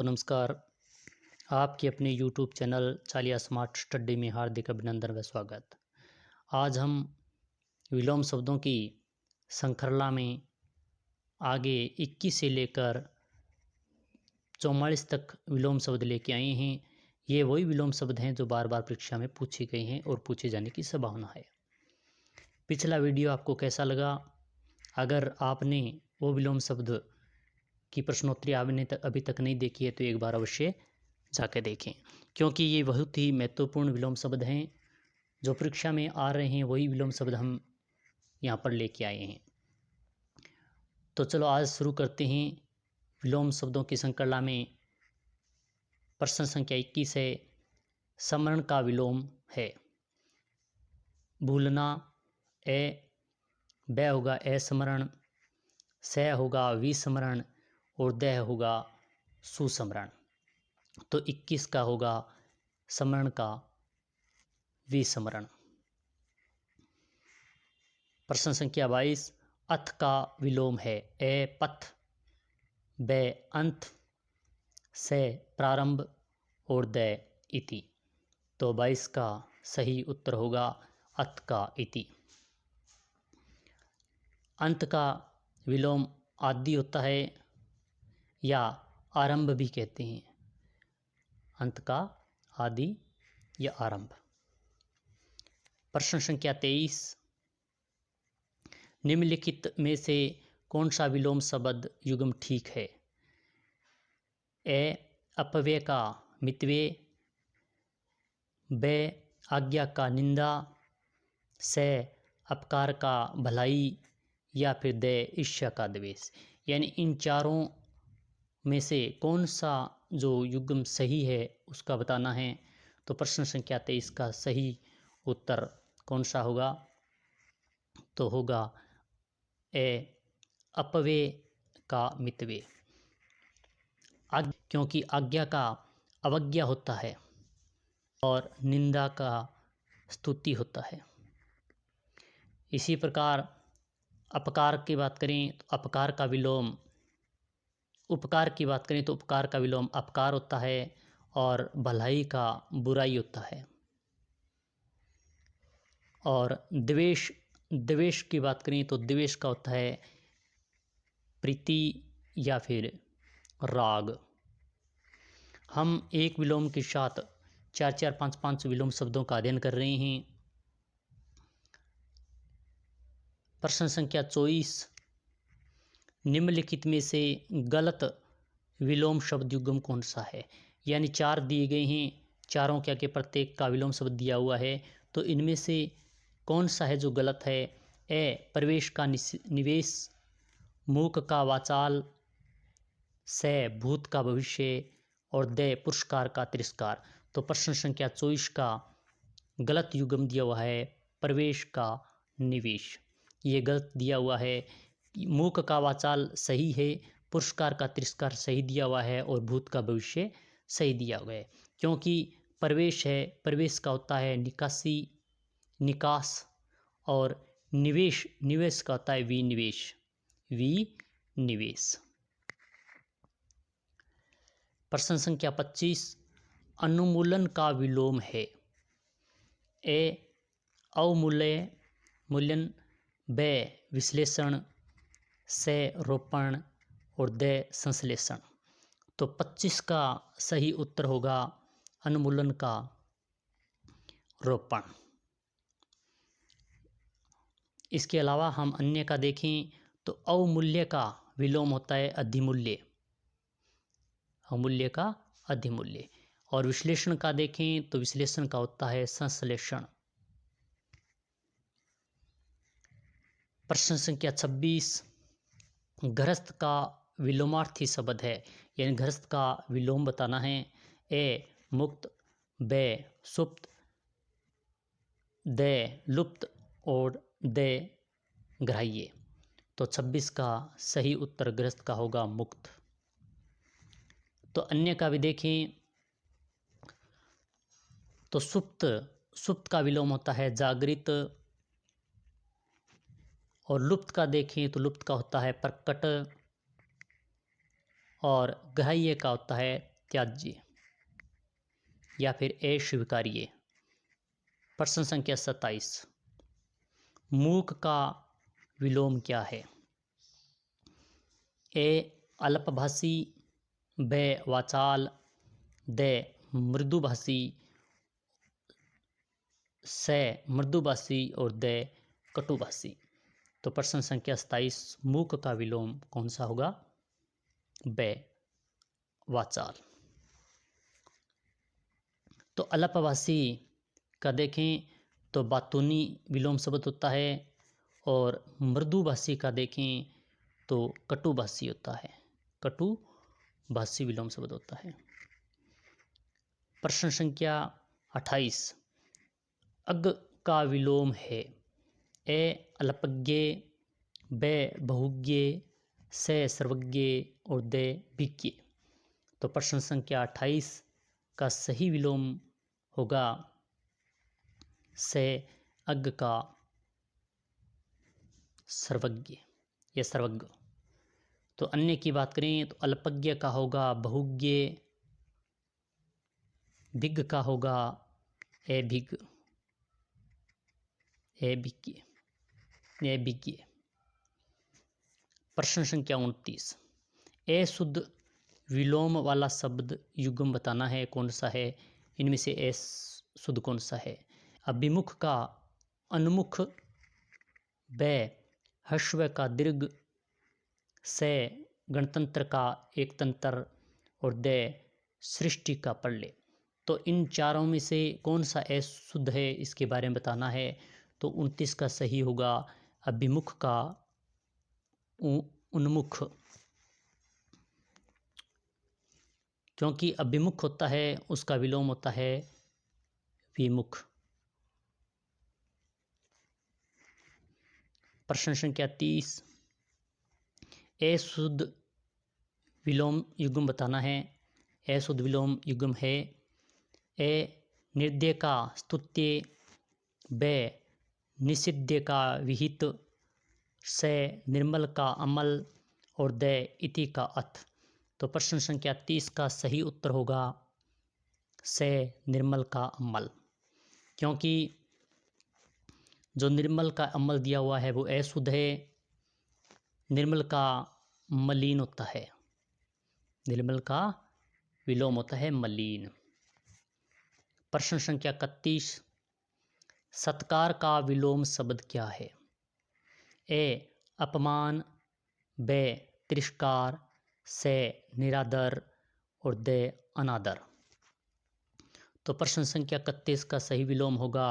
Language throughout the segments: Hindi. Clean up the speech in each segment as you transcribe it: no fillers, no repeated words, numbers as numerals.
तो नमस्कार। आपके अपने यूट्यूब चैनल चालिया स्मार्ट स्टडी में हार्दिक अभिनंदन व स्वागत। आज हम विलोम शब्दों की श्रृंखला में आगे 21 से लेकर 44 तक विलोम शब्द लेके आए हैं। ये वही विलोम शब्द हैं जो बार बार परीक्षा में पूछे गए हैं और पूछे जाने की संभावना है। पिछला वीडियो आपको कैसा लगा? अगर आपने वो विलोम शब्द की प्रश्नोत्तरी आपने अभी तक नहीं देखी है तो एक बार अवश्य जाकर देखें, क्योंकि ये बहुत ही महत्वपूर्ण विलोम शब्द हैं जो परीक्षा में आ रहे हैं। वही विलोम शब्द हम यहाँ पर लेके आए हैं। तो चलो आज शुरू करते हैं। विलोम शब्दों की श्रृंखला में प्रश्न संख्या 21 है। समरण का विलोम है। भूलना ए, ब होगा असमरण, स होगा विस्मरण और द होगा सुस्मरण। तो 21 का होगा समरण का विस्मरण। प्रश्न संख्या 22 अथ का विलोम है। ए पथ, ब अंत, से प्रारंभ और द इति। तो 22 का सही उत्तर होगा अथ का इति। अंत का विलोम आदि होता है या आरंभ भी कहते हैं। अंत का आदि या आरंभ। प्रश्न संख्या 23 निम्नलिखित में से कौन सा विलोम शब्द युग्म ठीक है? ए अपव्यय का मितव्यय, ब आज्ञा का निंदा, से अपकार का भलाई या फिर द ईर्ष्या का द्वेष। यानी इन चारों में से कौन सा जो युग्म सही है उसका बताना है। तो प्रश्न संख्या 23 का सही उत्तर कौन सा होगा? तो होगा ए अपव्यय का मितव्यय। क्योंकि आज्ञा का अवज्ञा होता है और निंदा का स्तुति होता है। इसी प्रकार अपकार की बात करें तो अपकार का विलोम, उपकार की बात करें तो उपकार का विलोम अपकार होता है और भलाई का बुराई होता है। और द्वेष, द्वेष की बात करें तो द्वेष का होता है प्रीति या फिर राग। हम एक विलोम के साथ 4-4, 5-5 विलोम शब्दों का अध्ययन कर रहे हैं। प्रश्न संख्या 24 निम्नलिखित में से गलत विलोम शब्द युग्म कौन सा है? यानी 4 दिए गए हैं, चारों के आगे प्रत्येक का विलोम शब्द दिया हुआ है। तो इनमें से कौन सा है जो गलत है? ए प्रवेश का निवेश, मूक का वाचाल, से भूत का भविष्य और द पुरस्कार का तिरस्कार। तो प्रश्न संख्या 24 का गलत युग्म दिया हुआ है प्रवेश का निवेश। ये गलत दिया हुआ है। मूक का वाचाल सही है, पुरस्कार का तिरस्कार सही दिया हुआ है और भूत का भविष्य सही दिया हुआ है। क्योंकि प्रवेश है, प्रवेश का होता है निकासी, निकास, और निवेश, निवेश का होता है विनिवेश, विनिवेश। प्रश्न संख्या 25 अनुमूलन का विलोम है। ए अवमूल्य मूल्यन, ब विश्लेषण, से रोपण और द संश्लेषण। तो 25 का सही उत्तर होगा अनुमूलन का रोपण। इसके अलावा हम अन्य का देखें तो अवमूल्य का विलोम होता है अधिमूल्य, अवमूल्य का अधिमूल्य। और विश्लेषण का देखें तो विश्लेषण का होता है संश्लेषण। प्रश्न संख्या 26 गृहस्थ का विलोमार्थी शब्द है। यानी गृहस्थ का विलोम बताना है। ए मुक्त, ब सुप्त, द लुप्त और द ग्राह्य। तो 26 का सही उत्तर गृहस्थ का होगा मुक्त। तो अन्य का भी देखें तो सुप्त, सुप्त का विलोम होता है जागृत। और लुप्त का देखें तो लुप्त का होता है प्रकट। और ग्राह्य का होता है त्याज्य या फिर ए स्वीकार्य। प्रश्न संख्या 27, मूक का विलोम क्या है? ए अल्पभाषी, ब वाचाल, द मृदुभाषी, स मृदुभाषी और द कटुभाषी। तो प्रश्न संख्या 27, मूक का विलोम कौन सा होगा? ब वाचाल। तो अल्पभाषी का देखें तो बातूनी विलोम शब्द होता है, और मृदुभाषी का देखें तो कटुभाषी होता है, कटुभाषी विलोम शब्द होता है। प्रश्न संख्या 28, अग का विलोम है? ए अल्पज्ञ, ब बहुज्ञ, स सर्वज्ञ और द विज्ञ। तो प्रश्न संख्या 28 का सही विलोम होगा से अग का सर्वज्ञ या सर्वज्ञ। तो अन्य की बात करें तो अल्पज्ञ का होगा बहुज्ञ, भिज्ञ का होगा अभिज्ञ, अभिज्ञ। प्रश्न संख्या 29, ए शुद्ध विलोम वाला शब्द युग्म बताना है, कौन सा है? इनमें से ए शुद्ध कौन सा है? अभिमुख का अनुमुख, ब हस्व का दीर्घ, स गणतंत्र का एक तंत्र और द सृष्टि का प्रलय। तो इन चारों में से कौन सा ए शुद्ध है, इसके बारे में बताना है। तो 29 का सही होगा अभिमुख का उन्मुख, क्योंकि अभिमुख होता है उसका विलोम होता है विमुख। प्रश्न संख्या 30, ए शुद्ध विलोम युग्म बताना है। ए शुद्ध विलोम युग्म है ए निर्दय का स्तुत्य, ब निषिद्ध का विहित, स निर्मल का अमल और द इति का अथ। तो प्रश्न संख्या 30 का सही उत्तर होगा से निर्मल का अमल, क्योंकि जो निर्मल का अमल दिया हुआ है वो अशुद्ध है। निर्मल का मलिन होता है, निर्मल का विलोम होता है मलिन। प्रश्न संख्या 31, सत्कार का विलोम शब्द क्या है? ए अपमान, ब तिरस्कार, से निरादर और द अनादर। तो प्रश्न संख्या 31 का सही विलोम होगा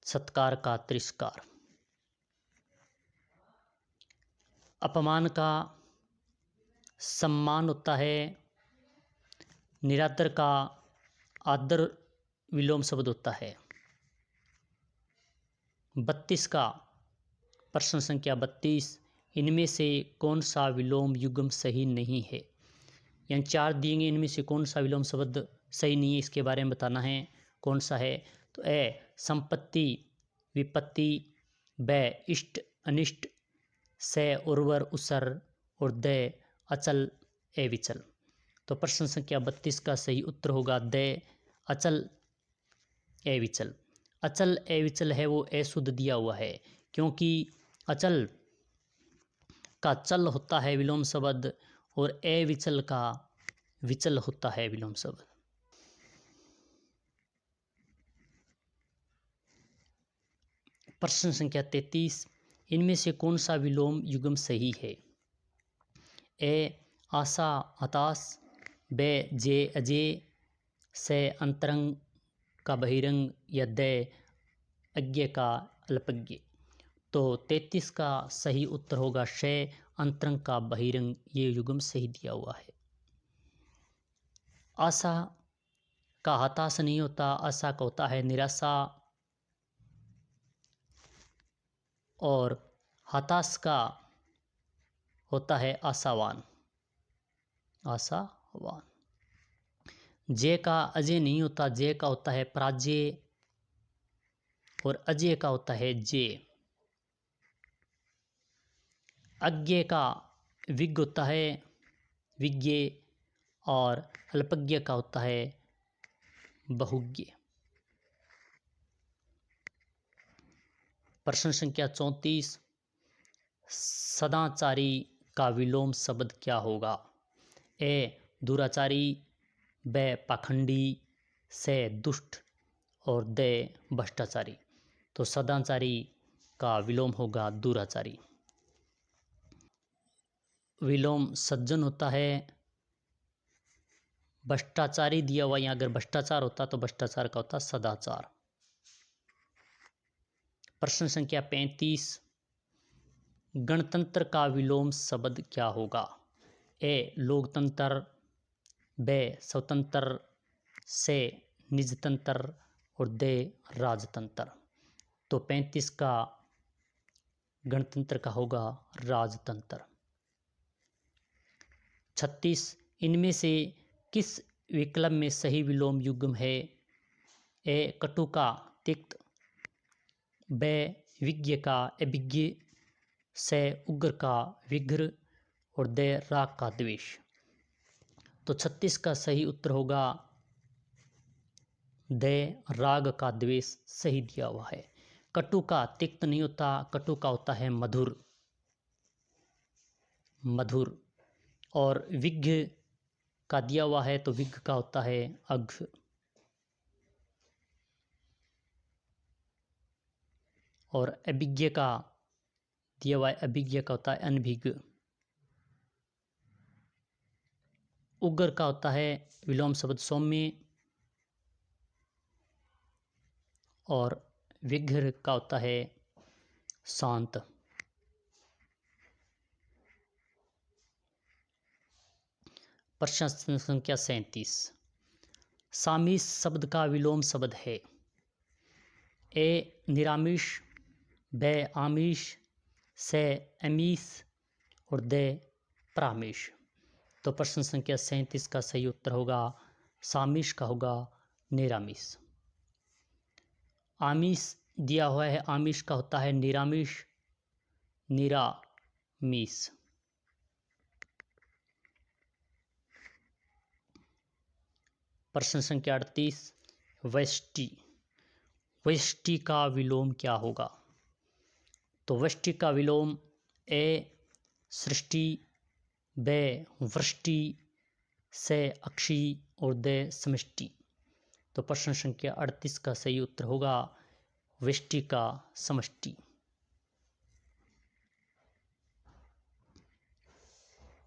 सत्कार का तिरस्कार। अपमान का सम्मान होता है, निरादर का आदर विलोम शब्द होता है। 32 का प्रश्न संख्या 32, इनमें से कौन सा विलोम युग्म सही नहीं है? यानी 4 दिएंगे, इनमें से कौन सा विलोम शब्द सही नहीं है, इसके बारे में बताना है कौन सा है। तो ए संपत्ति विपत्ति, ब इष्ट अनिष्ट, से उर्वर उसर और द अचल अविचल। तो प्रश्न संख्या 32 का सही उत्तर होगा द अचल अविचल। अचल अविचल है वो अशुद्ध दिया हुआ है, क्योंकि अचल का चल होता है विलोम शब्द और अविचल का विचल होता है विलोम शब्द। प्रश्न संख्या 33, इनमें से कौन सा विलोम युग्म सही है? ए आशा हताश, ब जे अजय, से अंतरंग का बहिरंग या द अज्ञ का अल्पज्ञ। तो 33 का सही उत्तर होगा से अंतरंग का बहिरंग, ये युग्म सही दिया हुआ है। आशा का हताश नहीं होता, आशा का होता है निराशा, और हताश का होता है आशावान, आशावान। जे का अजय नहीं होता, जे का होता है पराजय, और अजय का होता है जे। अज्ञ का विज्ञ होता है विज्ञ, और अल्पज्ञ का होता है बहुज्ञ। प्रश्न संख्या 34, सदाचारी का विलोम शब्द क्या होगा? ए दुराचारी, ब पाखंडी, से दुष्ट और दे भ्रष्टाचारी। तो सदाचारी का विलोम होगा दुराचारी। विलोम सज्जन होता है, भ्रष्टाचारी दिया हुआ, यहाँ अगर भ्रष्टाचार होता तो भ्रष्टाचार का होता सदाचार। प्रश्न संख्या 35, गणतंत्र का विलोम शब्द क्या होगा? ए लोकतंत्र, बे स्वतंत्र, से निजतंत्र और दे राजतंत्र। तो 35 का गणतंत्र का होगा राजतंत्र। 36, इनमें से किस विकल्प में सही विलोम युग्म है? ए कटु का तिक्त, ब विज्ञ का अभिज्ञ, से उग्र का विग्र और दे राग का द्वेष। तो 36 का सही उत्तर होगा दे राग का द्वेष सही दिया हुआ है। कटु का तिक्त नहीं होता, कटु का होता है मधुर, मधुर। और विज्ञ का दिया हुआ है तो विज्ञ का होता है अघ। और अभिज्ञ का दिया हुआ है, अभिज्ञ का होता है अनभिज्ञ। उग्र का होता है विलोम शब्द सौम्य और विघ्र का होता है शांत। प्रश्न संख्या 37, सामीस शब्द का विलोम शब्द है? ए निरामिष, ब आमिष, से अमीष और दे प्रामिष। तो प्रश्न संख्या 37 का सही उत्तर होगा सामिष का होगा निरामिष। आमिष दिया हुआ है, आमिष का होता है निरामिष, निरामिष। प्रश्न संख्या 38, वष्टि, वष्टि का विलोम क्या होगा? तो वष्टि का विलोम ए सृष्टि, ब वृष्टि, से अक्षी और दे समष्टि। तो प्रश्न संख्या 38 का सही उत्तर होगा वृष्टि का समष्टि।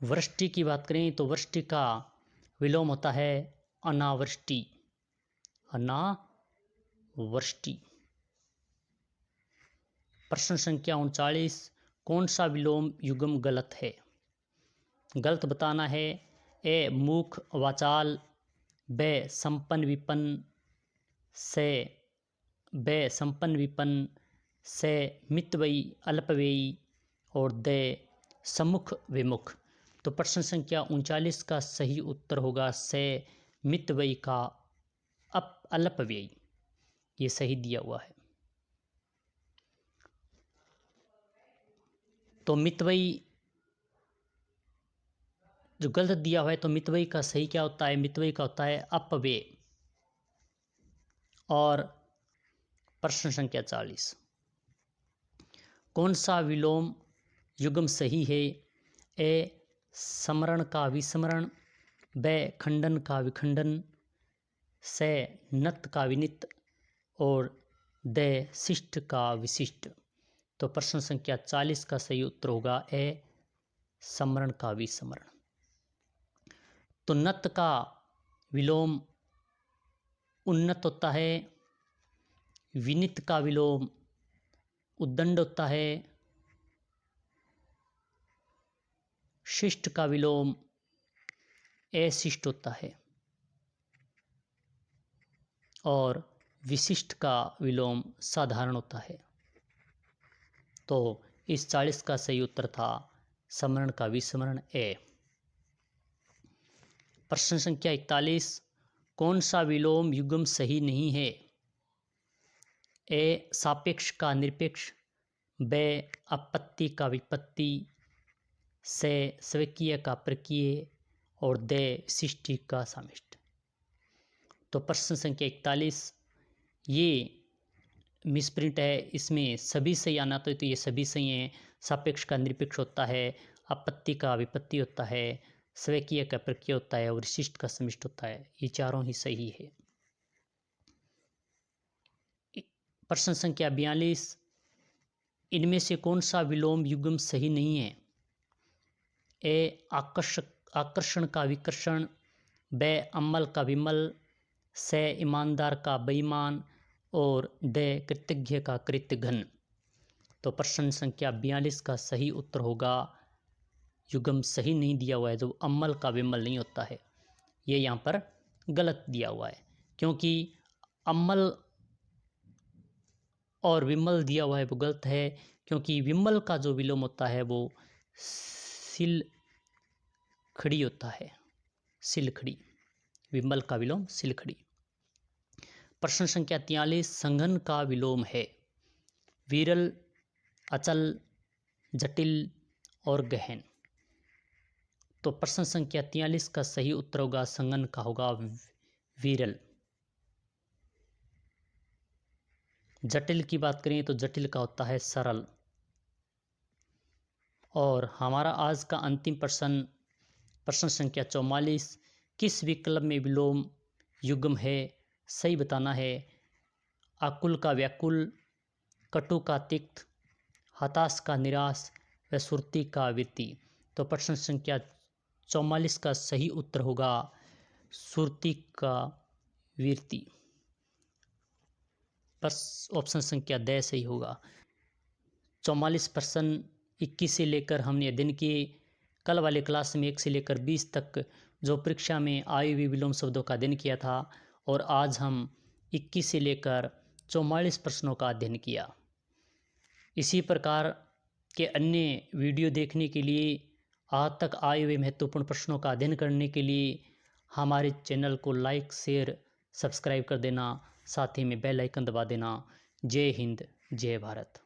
वृष्टि की बात करें तो वृष्टि का विलोम होता है अनावृष्टि, अनावृष्टि। प्रश्न संख्या 39, कौन सा विलोम युग्म गलत है? गलत बताना है। ए मूख वाचाल, ब संपन्न विपन्न, से ब संपन्न विपन्न, से मितव्ययी अल्पव्ययी और दे सम्मुख विमुख। तो प्रश्न संख्या 39 का सही उत्तर होगा से मितव्ययी का अल्पव्ययी। ये सही दिया हुआ है। तो मितव्ययी जो गलत दिया हुआ है, तो मितव्ययी का सही क्या होता है? मितव्ययी का होता है अपव्यय। और प्रश्न संख्या 40, कौन सा विलोम युग्म सही है? ए समरण का विस्मरण, ब खंडन का विखंडन, से नत का विनित और दे शिष्ट का विशिष्ट। तो प्रश्न संख्या 40 का सही उत्तर होगा ए समरण का विस्मरण। तो नत का विलोम उन्नत होता है, विनित का विलोम उद्दंड होता है, शिष्ट का विलोम अशिष्ट होता है और विशिष्ट का विलोम साधारण होता है। तो इस 40 का सही उत्तर था समरण का विस्मरण ए। प्रश्न संख्या 41, कौन सा विलोम युग्म सही नहीं है? ए सापेक्ष का निरपेक्ष, ब आपत्ति का विपत्ति, से स्वकीय का परकीय और दे विशिष्टि का समिष्ट। तो प्रश्न संख्या 41 ये मिसप्रिंट है, इसमें सभी सही आना तो ये सभी सही हैं। सापेक्ष का निरपेक्ष होता है, आपत्ति का विपत्ति होता है, स्वकीय का प्रक्रिया होता है और विशिष्ट का समिष्ट होता है। ये चारों ही सही है। प्रश्न संख्या 42 इनमें से कौन सा विलोम युग्म सही नहीं है? ए आकर्षण का विकर्षण, ब अम्मल का विमल, से ईमानदार का बेईमान और द कृतज्ञ का कृतघ्न। तो प्रश्न संख्या 42 का सही उत्तर होगा, युग्म सही नहीं दिया हुआ है, जो अम्मल का विमल नहीं होता है, ये यहाँ पर गलत दिया हुआ है, क्योंकि अम्मल और विमल दिया हुआ है वो गलत है, क्योंकि विमल का जो विलोम होता है वो सिल खड़ी होता है, सिलखड़ी। विमल का विलोम सिलखड़ी। प्रश्न संख्या 43 संघन का विलोम है विरल, अचल, जटिल और गहन। तो प्रश्न संख्या 43 का सही उत्तर होगा संघन का होगा विरल। जटिल की बात करें तो जटिल का होता है सरल। और हमारा आज का अंतिम प्रश्न संख्या 44 किस विकल्प में विलोम युग्म है? सही बताना है। आकुल का व्याकुल, कटु का तिक्त, हताश का निराश व सुरती का वृत्ति। तो प्रश्न संख्या 44 का सही उत्तर होगा सुरती का वृत्ति। ऑप्शन संख्या द सही होगा। 44 प्रश्न 21 से लेकर हमने अध्ययन किए। कल वाले क्लास में 1 से लेकर 20 तक जो परीक्षा में आए हुए विलोम शब्दों का अध्ययन किया था, और आज हम 21 से लेकर 44 प्रश्नों का अध्ययन किया। इसी प्रकार के अन्य वीडियो देखने के लिए, आज तक आए हुए महत्वपूर्ण प्रश्नों का अध्ययन करने के लिए हमारे चैनल को लाइक, शेयर, सब्सक्राइब कर देना, साथ ही में बेल आइकन दबा देना। जय हिंद, जय भारत।